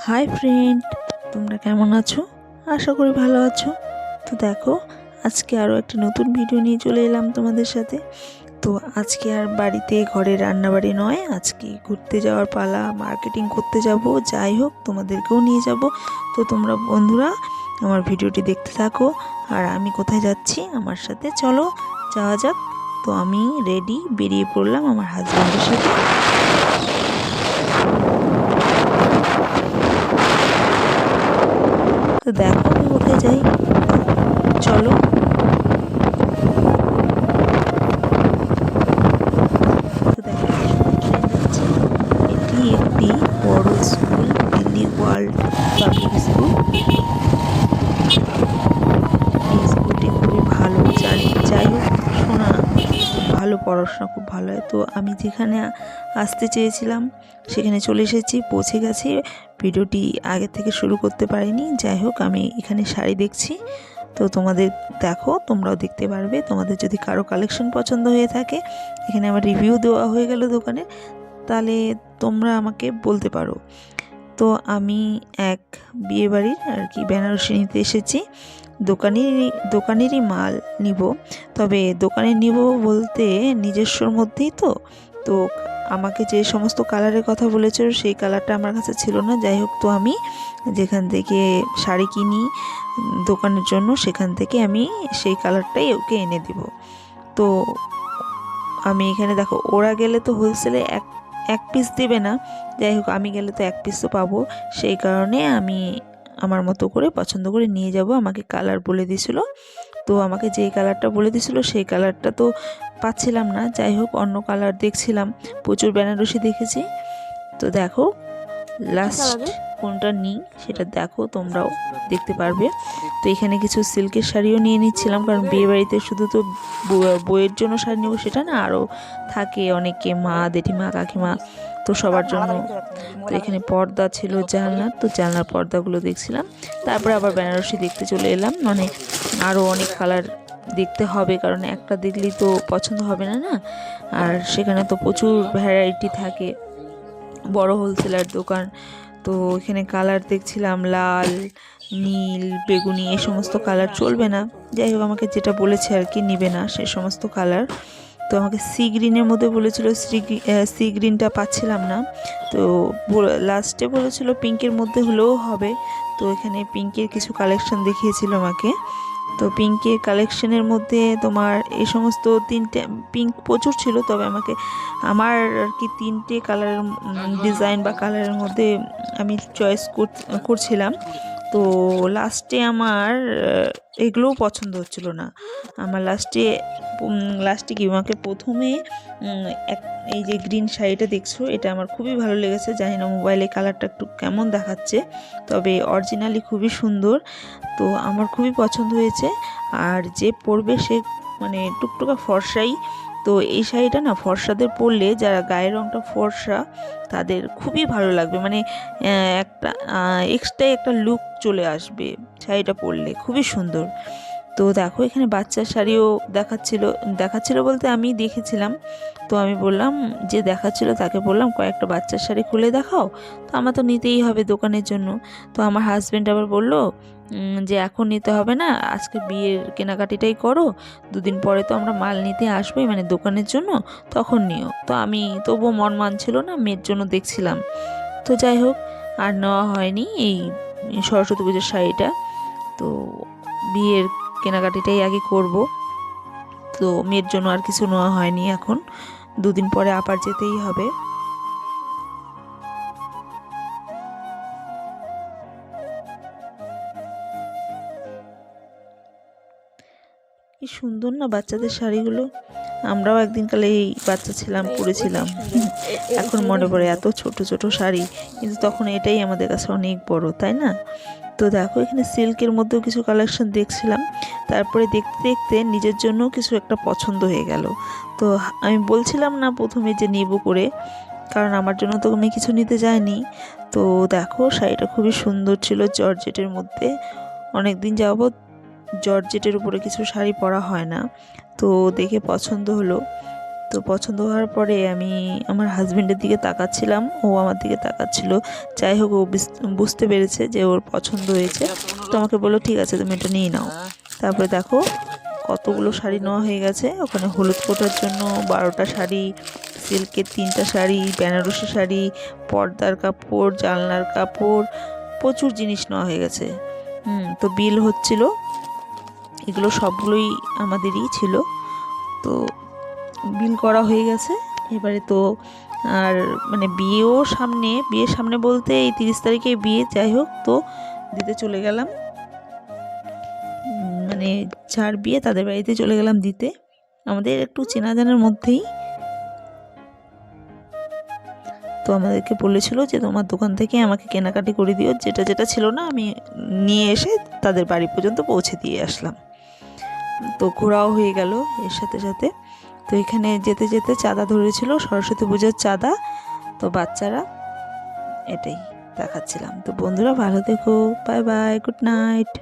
Hi friend, তোমরা কেমন আছো? আশা করি ভালো আছো। তো দেখো, আজকে আরও একটা নতুন ভিডিও নিয়ে চলে এলাম তোমাদের সাথে। তো আজকে আর বাড়িতে ঘরে রান্নাবাড়ি নয়, আজকে ঘুরতে যাওয়ার পালা, মার্কেটিং করতে যাব। যাই হোক, তোমাদেরকেও নিয়ে যাব। তো তোমরা বন্ধুরা আমার ভিডিওটি দেখতে থাকো। আর আমি কোথায় যাচ্ছি আমার সাথে চলো যাওয়া যাক। তো আমি রেডি, বেরিয়ে পড়লাম আমার হাজব্যান্ডের সাথে। তো দেখো আমি কোথায় যাই, চলো। তো দেখো ট্রেন যাচ্ছে। এটি একটি বড় school, Delhi world public school. এই স্কুলটি খুবই ভালো, জানি। যাই হোক, শোনা খুব ভালো, পড়াশোনা খুব ভালো হয়। তো আমি যেখানে আসতে চেয়েছিলাম সেখানে চলে এসেছি, পৌঁছে গেছি। ভিডিওটি আগে থেকে শুরু করতে পারিনি। যাই হোক, আমি এখানে শাড়ি দেখছি। তো তোমাদের দেখো, তোমরাও দেখতে পারবে। তোমাদের যদি কারো কালেকশন পছন্দ হয়ে থাকে, এখানে আমার রিভিউ দেওয়া হয়ে গেল দোকানে, তাহলে তোমরা আমাকে বলতে পারো। তো আমি এক বিয়েবাড়ির আর কি বেনারসি নিতে এসেছি। দোকানেরই মাল নিব, তবে দোকানে নিব বলতে নিজস্বর মধ্যেই। তো আমাকে যে সমস্ত কালারের কথা বলেছিল সেই কালারটা আমার কাছে ছিল না। যাই হোক, তো আমি যেখান থেকে শাড়ি কিনি দোকানের জন্য, সেখান থেকে আমি সেই কালারটাই ওকে এনে দেব। তো আমি এখানে দেখো, ওরা গেলে তো হোলসেলে এক এক পিস দেবে না। যাই হোক, আমি গেলে তো এক পিস তো পাবো। সেই কারণে আমি আমার মতো করে পছন্দ করে নিয়ে যাব। আমাকে কালার বলে দিছিল, তো আমাকে যেই কালারটা বলে দিছিল সেই কালারটা তো পাচ্ছিলাম না। যাই হোক, অন্য কালার দেখছিলাম, প্রচুর বেনারসি দেখেছি। তো দেখো লাস্ট কোনটা নিই সেটা দেখো, তোমরাও দেখতে পারবে। তো এখানে কিছু সিল্কের শাড়িও নিয়ে নিচ্ছিলাম, কারণ বিয়েবাড়িতে শুধু তো বইয়ের জন্য শাড়ি নেবো সেটা না, আরও থাকে অনেকে, মা, জেঠিমা, কাকিমা, তো সবার জন্য। তো এখানে পর্দা ছিল জানলার, তো জানলার পর্দাগুলো দেখছিলাম। তারপরে আবার বেনারসি দেখতে চলে এলাম, মানে আরও অনেক কালার দেখতে হবে, কারণ একটা দেখলেই তো পছন্দ হবে না না। আর সেখানে তো প্রচুর ভ্যারাইটি থাকে, বড় হোলসেলার দোকান। তো এখানে কালার দেখছিলাম, লাল, নীল, বেগুনি, এই সমস্ত কালার চলবে না। যাই হোক, আমাকে যেটা বলেছে আর কি, নিবে না সে সমস্ত কালার। তো আমাকে সি গ্রিনের মধ্যে বলেছিল, সি গ্রিনটা পাচ্ছিলাম না। তো লাস্টে বলেছিল পিঙ্কের মধ্যে হলেও হবে। তো এখানে পিঙ্কের কিছু কালেকশন দেখিয়েছিল আমাকে। তো পিঙ্কের কালেকশনের মধ্যে তোমার এই সমস্ত তিনটে পিঙ্ক প্রচুর ছিল, তবে আমার আর কি তিনটে কালারের ডিজাইন বা কালারের মধ্যে আমি চয়েস করছিলাম। তো লাস্টে আমার এগুলোও পছন্দ হচ্ছিল না। আমার লাস্টে কি আমাকে প্রথমে এক এই যে গ্রিন শাড়িটা দেখছো, এটা আমার খুবই ভালো লেগেছে। জানি না মোবাইলে কালারটা একটু কেমন দেখাচ্ছে, তবে অরিজিনালি খুবই সুন্দর। তো আমার খুবই পছন্দ হয়েছে। আর যে পরবে সে মানে টুকটুকা ফর্সাই। তো এই শাড়িটা না ফর্সাদের পরলে, যারা গায়ের রঙটা ফর্সা, তাদের খুবই ভালো লাগবে, মানে একটা এক্সট্রা একটা লুক চলে আসবে শাড়িটা পরলে, খুবই সুন্দর। তো দেখো, এখানে বাচ্চার শাড়িও দেখাচ্ছিল বলতে আমি দেখেছিলাম। তো আমি বললাম, যে দেখাচ্ছিল তাকে বললাম, কয়েকটা বাচ্চার শাড়ি খুলে দেখাও। তো আমার তো নিতেই হবে দোকানের জন্য। তো আমার হাজব্যান্ড আবার বলল যে এখন নিতে হবে না, আজকে বিয়ের কেনাকাটিটাই করো, দুদিন পরে তো আমরা মাল নিতে আসবোই, মানে দোকানের জন্য, তখন নিও। তো আমি তবুও মন মানছিল না, মেয়ের জন্য দেখছিলাম। তো যাই হোক, আর নেওয়া হয়নি এই সরস্বতী পুজোর শাড়িটা। তো বিয়ের কেনাকাটিটাই আগে করব। তো মেয়ের জন্য আর কিছু নেওয়া হয়নি। এখন দুদিন পরে আবার যেতেই হবে। কি সুন্দর না বাচ্চাদের শাড়িগুলো! আমরাও একদিনকালে এই বাচ্চা ছিলাম, পরেছিলাম। এখন মনে পড়ে এত ছোট ছোট শাড়ি, কিন্তু তখন এটাই আমাদের কাছে অনেক বড়, তাই না? তো দেখো, এখানে সিল্কের মধ্যেও কিছু কালেকশন দেখছিলাম। তারপরে দেখতে দেখতে নিজের জন্য কিছু একটা পছন্দ হয়ে গেল। তো আমি বলছিলাম না প্রথমে যে নেব করে, কারণ আমার জন্য তো আমি কিছু নিতে যাইনি। তো দেখো, শাড়িটা খুবই সুন্দর ছিল, জর্জেটের মধ্যে। অনেক দিন যাবত জর্জেটের উপরে কিছু শাড়ি পরা হয় না, তো দেখে পছন্দ হলো। তো পছন্দ হওয়ার পরে আমি আমার হাজবেন্ডের দিকে তাকাচ্ছিলাম, ও আমার দিকে তাকাচ্ছিল। যাই হোক, ও বুঝতে পেরেছে যে ওর পছন্দ হয়েছে, তো আমাকে বললো ঠিক আছে তুমি এটা নিয়ে নাও। তারপরে দেখো কতগুলো শাড়ি নেওয়া হয়ে গেছে। ওখানে হলুদ কোটার জন্য 12টা শাড়ি, সিল্কের 3টা শাড়ি, বেনারসি শাড়ি, পর্দার কাপড়, জানলার কাপড়, প্রচুর জিনিস নেওয়া হয়ে গেছে। তো বিল হচ্ছিল, এগুলো সবগুলোই আমাদেরই ছিল। তো বিল করা হয়ে গেছে। এবারে তো আর মানে বিয়ের সামনে বলতে এই 30 তারিখে বিয়ে, যাই হোক তো দিতে চলে গেলাম, মানে যার বিয়ে তাদের বাড়িতে চলে গেলাম দিতে, আমাদের একটু চেনা জানার মধ্যেই। তো আমাদেরকে বলেছিল যে তোমার দোকান থেকে আমাকে কেনাকাটি করে দিও, যেটা যেটা ছিল না আমি নিয়ে এসে তাদের বাড়ি পর্যন্ত পৌঁছে দিয়ে আসলাম। তো ঘোরাও হয়ে গেল এর সাথে সাথে। তো এখানে যেতে যেতে চাঁদা ধরেছিল, সরস্বতী পূজার চাঁদা। তো বাচ্চারা এটাই দেখাচ্ছিলাম। তো বন্ধুরা ভালো থেকো, বাই বাই, গুড নাইট।